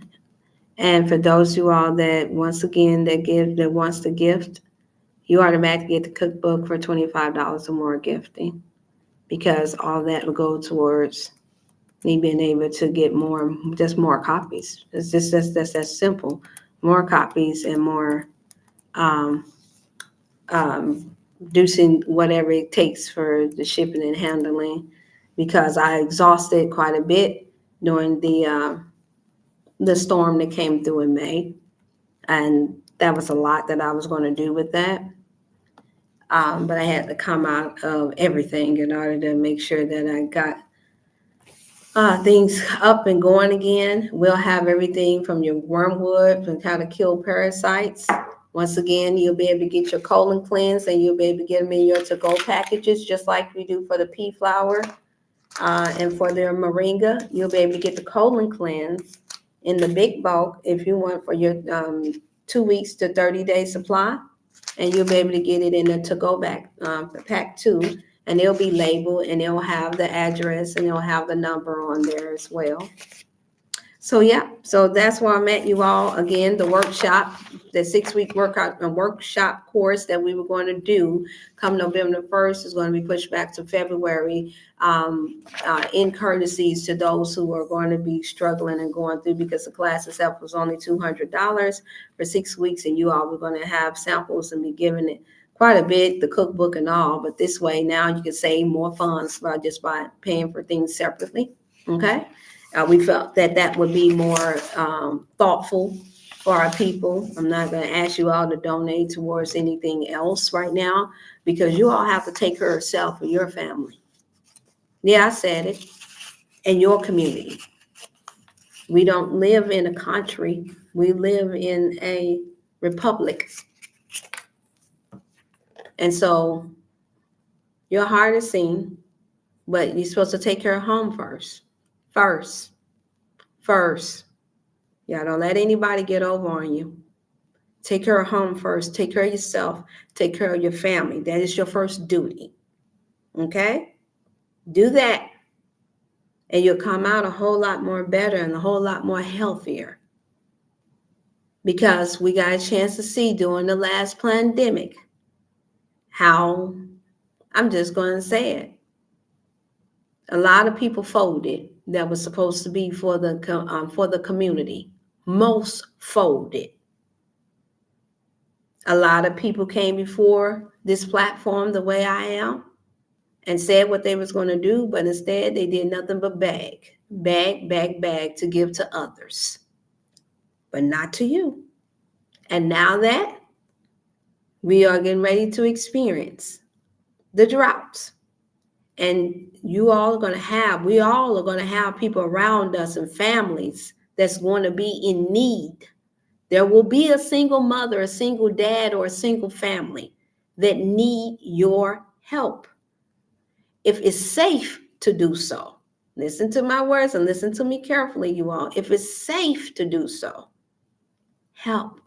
And for those of you all that, once again, that wants to gift, you automatically get the cookbook for $25 or more gifting, because all that will go towards me being able to get just more copies. It's just that's that simple. More copies and more reducing whatever it takes for the shipping and handling, because I exhausted quite a bit during the storm that came through in May, and that was a lot that I was going to do with that. But I had to come out of everything in order to make sure that I got things up and going again. We'll have everything from your wormwood, from how to kill parasites. Once again, you'll be able to get your colon cleanse, and you'll be able to get them in your to-go packages, just like we do for the pea flour and for their moringa. You'll be able to get the colon cleanse in the big bulk if you want for your 2 weeks to 30-day supply, and you'll be able to get it in a to-go pack too. And it'll be labeled, and it'll have the address, and it'll have the number on there as well. So yeah, so that's where I'm at, you all. Again, the workshop, the 6-week workshop course that we were going to do come November 1st is going to be pushed back to February, in courtesies to those who are going to be struggling and going through, because the class itself was only $200 for 6 weeks, and you all were going to have samples and be given it quite a bit, the cookbook and all. But this way now you can save more funds by paying for things separately. Okay. We felt that would be more thoughtful for our people. I'm not going to ask you all to donate towards anything else right now, because you all have to take care of yourself and your family. Yeah, I said it. in your community. We don't live in a country. We live in a republic. And so your heart is seen, but you're supposed to take care of home first. First. First. Yeah, don't let anybody get over on you. Take care of home first. Take care of yourself. Take care of your family. That is your first duty. Okay? Do that. And you'll come out a whole lot more better and a whole lot more healthier. Because we got a chance to see during the last pandemic how, I'm just going to say it, a lot of people folded that was supposed to be for the community. Most folded. A lot of people came before this platform the way I am and said what they was going to do, but instead they did nothing but beg to give to others, but not to you. And now that we are getting ready to experience the droughts, and we all are going to have people around us and families that's going to be in need. There will be a single mother, a single dad, or a single family that need your help. If it's safe to do so, listen to my words and listen to me carefully, you all. If it's safe to do so, help.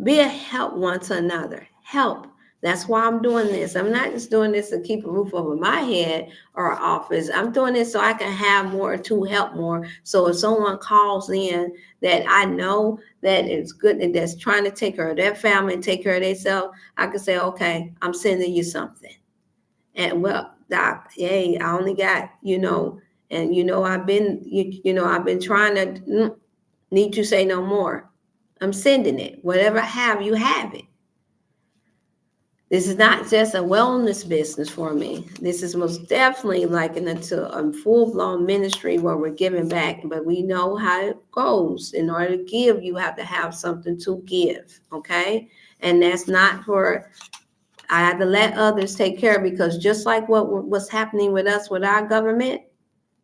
Be a help one to another. Help. That's why I'm doing this. I'm not just doing this to keep a roof over my head or an office. I'm doing this so I can have more to help more. So if someone calls in that I know that is good and that's trying to take care of their family and take care of themselves, I can say, okay, I'm sending you something. And well, Doc, hey, I only got, and I've been trying to, need you say no more. I'm sending it. Whatever I have, you have it. This is not just a wellness business for me. This is most definitely like into a full-blown ministry where we're giving back, but we know how it goes. In order to give, you have to have something to give, okay? And that's not for, I had to let others take care of, because just like what's happening with us, with our government,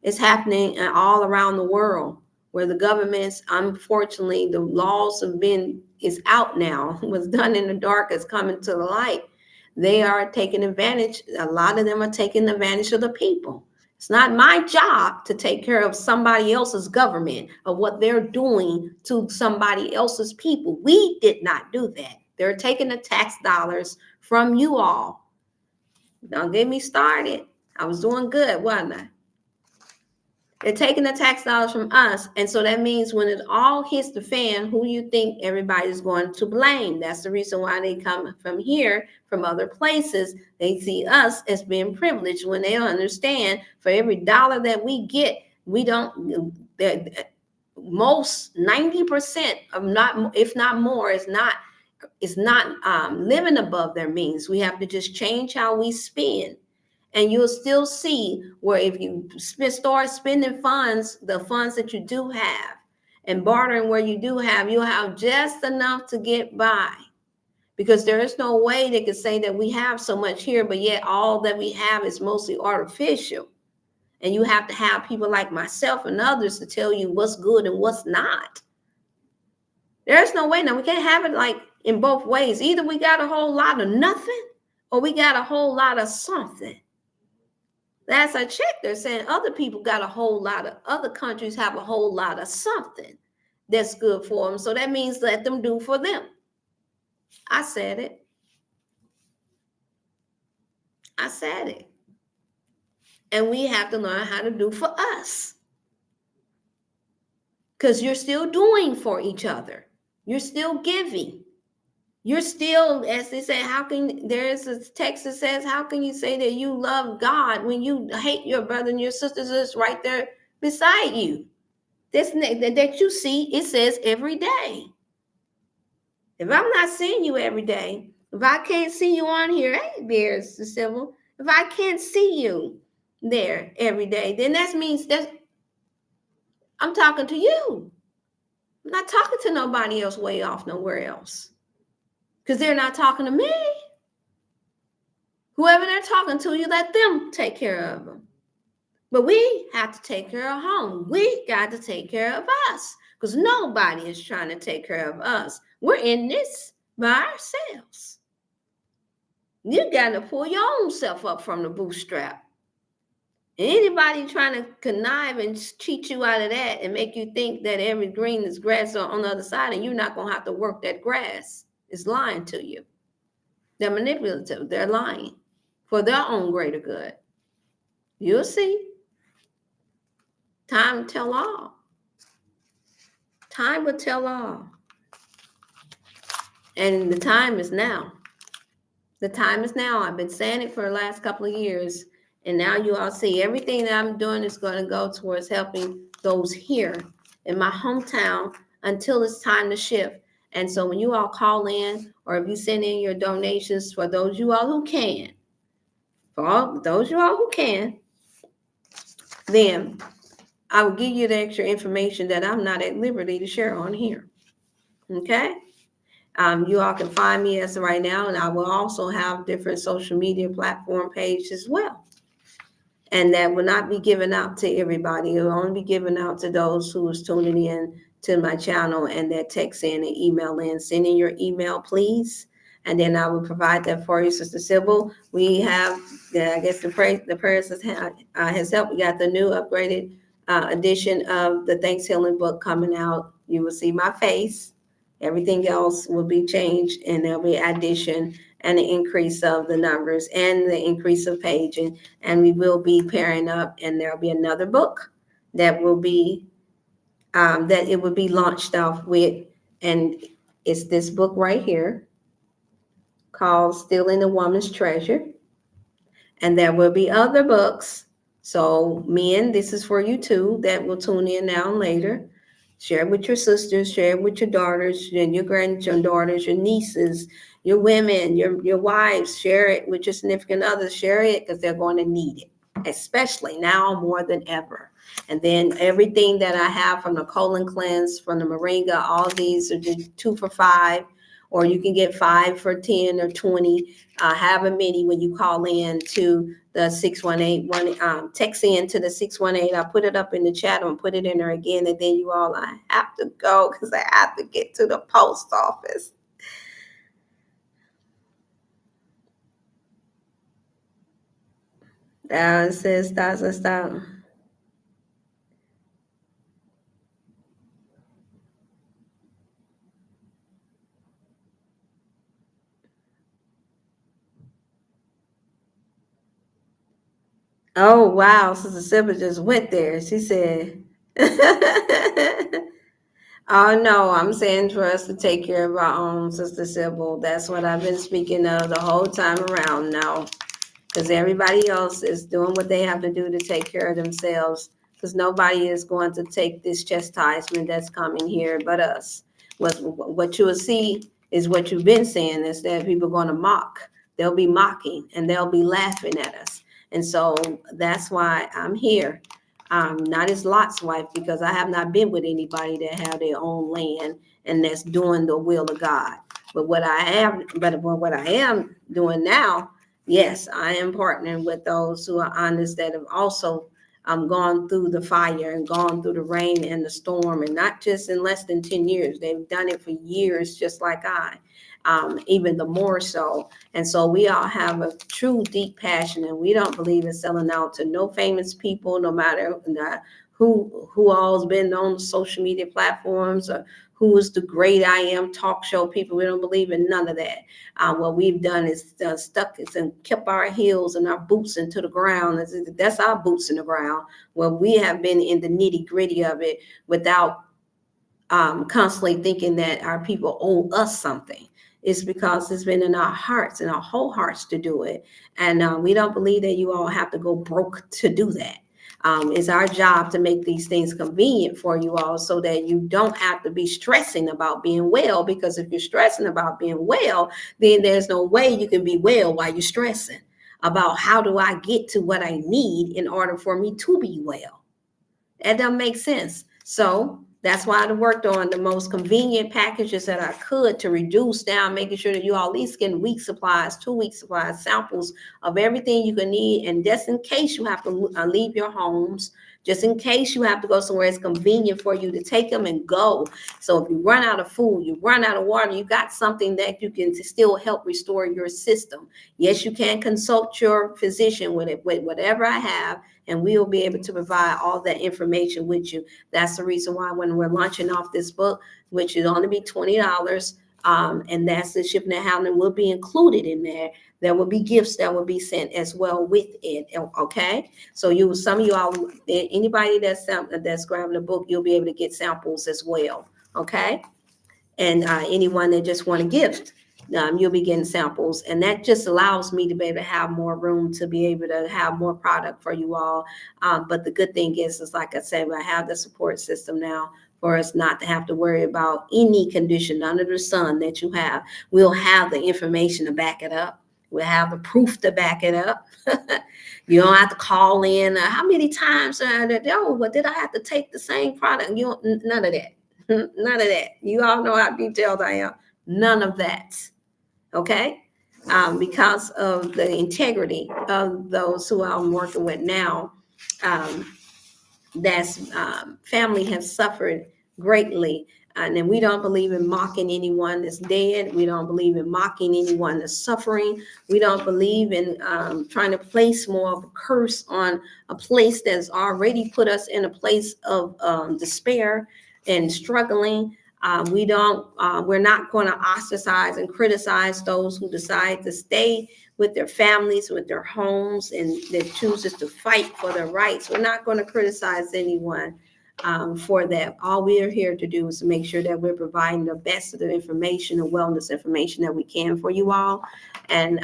it's happening all around the world, where the governments, unfortunately, the laws is out now. What's done in the dark is coming to the light. They are taking advantage. A lot of them are taking advantage of the people. It's not my job to take care of somebody else's government or what they're doing to somebody else's people. We did not do that. They're taking the tax dollars from you all. Don't get me started. I was doing good, wasn't I? They're taking the tax dollars from us. And so that means when it all hits the fan, who you think everybody's going to blame? That's the reason why they come from here, from other places. They see us as being privileged, when they don't understand for every dollar that we get, we don't, most 90% of, not, if not more, is not living above their means. We have to just change how we spend. And you'll still see where if you start spending funds, the funds that you do have, and bartering where you do have, you'll have just enough to get by. Because there is no way they could say that we have so much here, but yet all that we have is mostly artificial. And you have to have people like myself and others to tell you what's good and what's not. There's no way. Now, we can't have it like in both ways. Either we got a whole lot of nothing, or we got a whole lot of something. Last I checked, they're saying other people got a whole lot of, other countries have a whole lot of something that's good for them. So that means let them do for them. I said it. I said it. And we have to learn how to do for us. Because you're still doing for each other. You're still giving. You're still, as they say, there is a text that says, how can you say that you love God when you hate your brother and your sisters that's right there beside you? This that you see, it says every day. If I'm not seeing you every day, if I can't see you on here, hey, there's the civil. If I can't see you there every day, then that means that I'm talking to you. I'm not talking to nobody else way off nowhere else. Because they're not talking to me. Whoever they're talking to, you let them take care of them. But we have to take care of home. We got to take care of us because nobody is trying to take care of us. We're in this by ourselves. You got to pull your own self up from the bootstrap. Anybody trying to connive and cheat you out of that and make you think that every green is grass on the other side and you're not going to have to work that grass is lying to you. They're manipulative. They're lying for their own greater good. You'll see. Time will tell all. Time will tell all. And the time is now. The time is now. I've been saying it for the last couple of years. And now you all see everything that I'm doing is going to go towards helping those here in my hometown until it's time to shift. And so when you all call in or if you send in your donations for those you all who can, for all those you all who can, then I will give you the extra information that I'm not at liberty to share on here. Okay? You all can find me as of right now, and I will also have different social media platform pages as well. And that will not be given out to everybody. It will only be given out to those who is tuning in to my channel and that text in and email in. Send in your email, please. And then I will provide that for you, Sister Sybil. We have, I guess the prayers has helped. We got the new upgraded edition of the Thanks Healing book coming out. You will see my face. Everything else will be changed, and there'll be addition and an increase of the numbers and the increase of paging. And we will be pairing up, and there'll be another book that will be that it will be launched off with, and it's this book right here called Stealing a Woman's Treasure. And there will be other books. So men, this is for you too that will tune in now and later. Share it with your sisters, share it with your daughters and your granddaughters, your nieces, your women, your wives. Share it with your significant others. Share it because they're going to need it, especially now more than ever. And then everything that I have from the colon cleanse, from the moringa, all these are just 2 for $5, or you can get 5 for 10 or 20. Have a many when you call in to the 618 text in to the 618. I'll put it up in the chat and put it in there again. And then you all, I have to go because I have to get to the post office. It says stop. Oh, wow. Sister Sipper just went there. She said, oh, no, I'm saying for us to take care of our own, Sister Sybil. That's what I've been speaking of the whole time around now. Because everybody else is doing what they have to do to take care of themselves. Because nobody is going to take this chastisement that's coming here but us. What you will see is what you've been saying, is that people are going to mock. They'll be mocking and they'll be laughing at us. And so that's why I'm here. Not as Lot's wife, because I have not been with anybody that have their own land and that's doing the will of God. But what I am doing now, yes, I am partnering with those who are honest that have also gone through the fire and gone through the rain and the storm, and not just in less than 10 years. They've done it for years, just like I. Even the more so. And so we all have a true deep passion, and we don't believe in selling out to no famous people, no matter who all's been on social media platforms or who is the great I am talk show people. We don't believe in none of that. What we've done is stuck it and kept our heels and our boots into the ground. That's our boots in the ground. Well, we have been in the nitty gritty of it without constantly thinking that our people owe us something. It's because it's been in our hearts and our whole hearts to do it. And we don't believe that you all have to go broke to do that. It's our job to make these things convenient for you all so that you don't have to be stressing about being well, because if you're stressing about being well, then there's no way you can be well while you're stressing about how do I get to what I need in order for me to be well. That doesn't make sense. So That's why I worked on the most convenient packages that I could to reduce down, making sure that you all at least getting week supplies, 2 week supplies, samples of everything you can need. And just in case you have to leave your homes, just in case you have to go somewhere it's convenient for you to take them and go. So if you run out of food, you run out of water, you got something that you can still help restore your system. Yes, you can consult your physician with it, with whatever I have, and we'll be able to provide all that information with you. That's the reason why when we're launching off this book, which is only be $20, and that's the shipping and handling will be included in there. There will be gifts that will be sent as well with it. Okay, so some of you all, anybody that's grabbing the book, you'll be able to get samples as well. Okay, and anyone that just want a gift, you'll be getting samples, and that just allows me to be able to have more room to be able to have more product for you all. But the good thing is like I said, I have the support system now for us not to have to worry about any condition under the sun that you have. We'll have the information to back it up. We'll have the proof to back it up. You don't have to call in. How many times? But did I have to take the same product? None of that. None of that. You all know how detailed I am. None of that. Okay? Because of the integrity of those who I'm working with now, that's family has suffered greatly. And then we don't believe in mocking anyone that's dead. We don't believe in mocking anyone that's suffering. We don't believe in trying to place more of a curse on a place that's already put us in a place of despair and struggling. We're not going to ostracize and criticize those who decide to stay with their families, with their homes, and that chooses to fight for their rights. We're not going to criticize anyone for that. All we are here to do is to make sure that we're providing the best of the information and wellness information that we can for you all. And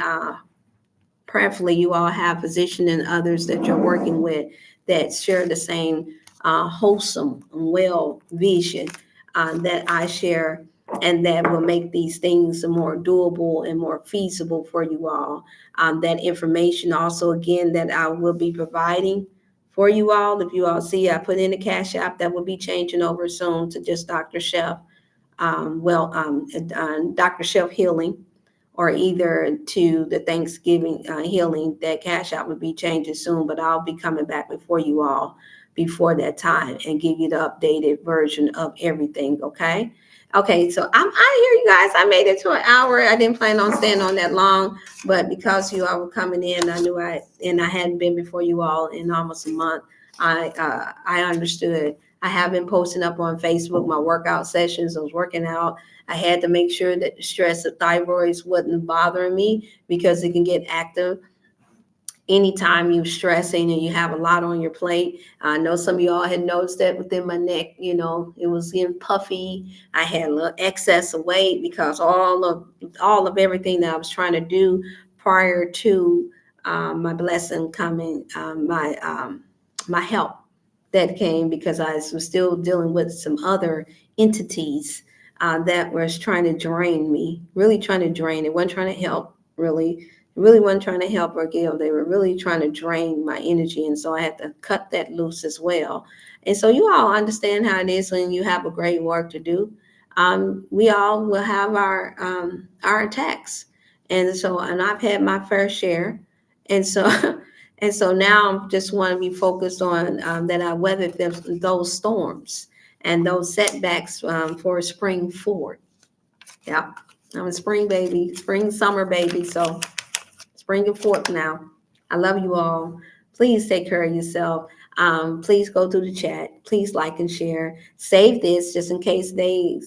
prayerfully, you all have physicians and others that you're working with that share the same wholesome and well vision that I share, and that will make these things more doable and more feasible for you all. That information also, again, that I will be providing for you all. If you all see, I put in the Cash App that will be changing over soon to just DrChef, DrChef Healing, or either to the Thanksgiving Healing. That Cash App will be changing soon, but I'll be coming back before you all before that time and give you the updated version of everything. Okay, so I'm out of here, you guys. I made it to an hour. I didn't plan on staying on that long, but because you all were coming in, I knew I hadn't been before you all in almost a month. I understood. I have been posting up on Facebook my workout sessions. I was working out. I had to make sure that the stress of thyroids wasn't bothering me, because it can get active anytime you're stressing and you have a lot on your plate. I know some of y'all had noticed that within my neck, it was getting puffy. I had a little excess of weight because all of everything that I was trying to do prior to my blessing coming, my help that came, because I was still dealing with some other entities that was trying to drain me, really trying to drain. It wasn't trying to help, really wasn't trying to help or give. They were really trying to drain my energy. And so I had to cut that loose as well. And so you all understand how it is when you have a great work to do. We all will have our attacks. And I've had my fair share. And so, and so now I just want to be focused on that I weathered those storms and those setbacks for spring forward. Yeah, I'm a spring baby, spring, summer baby. So spring and forth now. I love you all. Please take care of yourself. Please go through the chat. Please like and share. Save this just in case they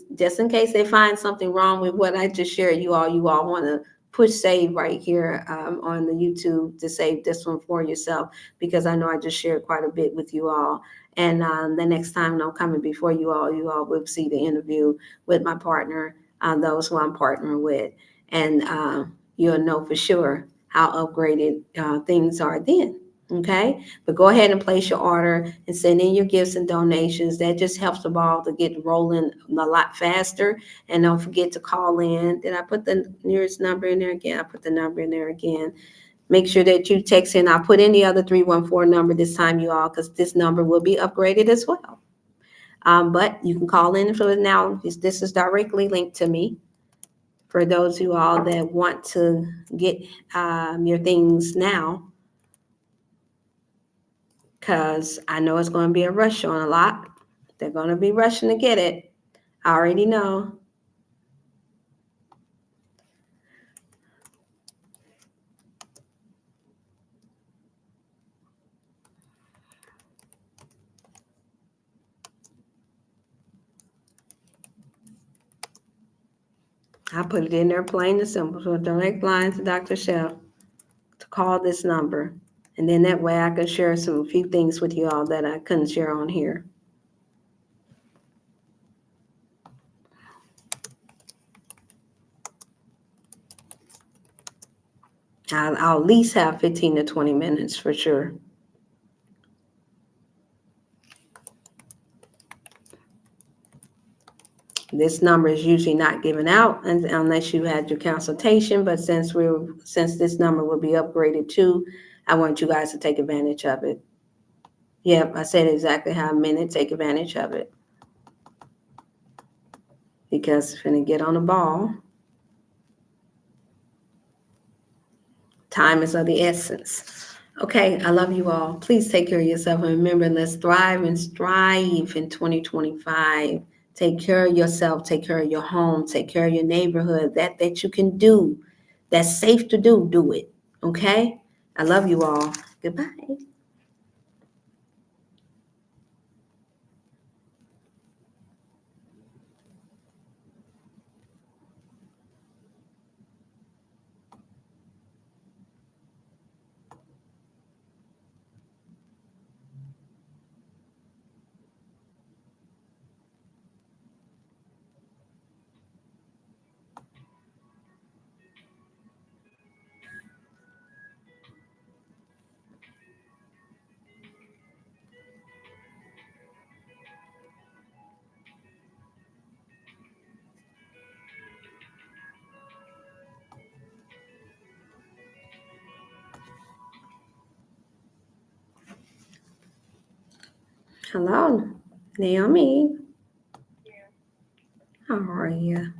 find something wrong with what I just shared. You all want to push save right here on the YouTube to save this one for yourself, because I know I just shared quite a bit with you all. And the next time I'm coming before you all will see the interview with my partner, those who I'm partnering with, and you'll know for sure how upgraded things are then. Okay, but go ahead and place your order and send in your gifts and donations. That just helps the ball to get rolling a lot faster. And don't forget to call in. Did I put the nearest number in there again? I put the number in there again. Make sure that you text in. I'll put in the other 314 number this time, you all, because this number will be upgraded as well. But you can call in for it now. This is directly linked to me for those of you all that want to get your things now, because I know it's going to be a rush on a lot. They're going to be rushing to get it. I already know. I put it in there plain and simple. So direct line to DrChef to call this number. And then that way I can share a few things with you all that I couldn't share on here. I'll at least have 15 to 20 minutes for sure. This number is usually not given out unless you had your consultation, but since this number will be upgraded too, I want you guys to take advantage of it. Yep, I said exactly how I meant it. Take advantage of it. Because it's going to get on the ball. Time is of the essence. Okay, I love you all. Please take care of yourself. And remember, let's thrive and strive in 2025. Take care of yourself. Take care of your home. Take care of your neighborhood. That you can do. That's safe to do. Do it. Okay? I love you all. Goodbye. Hello, Naomi. How are you?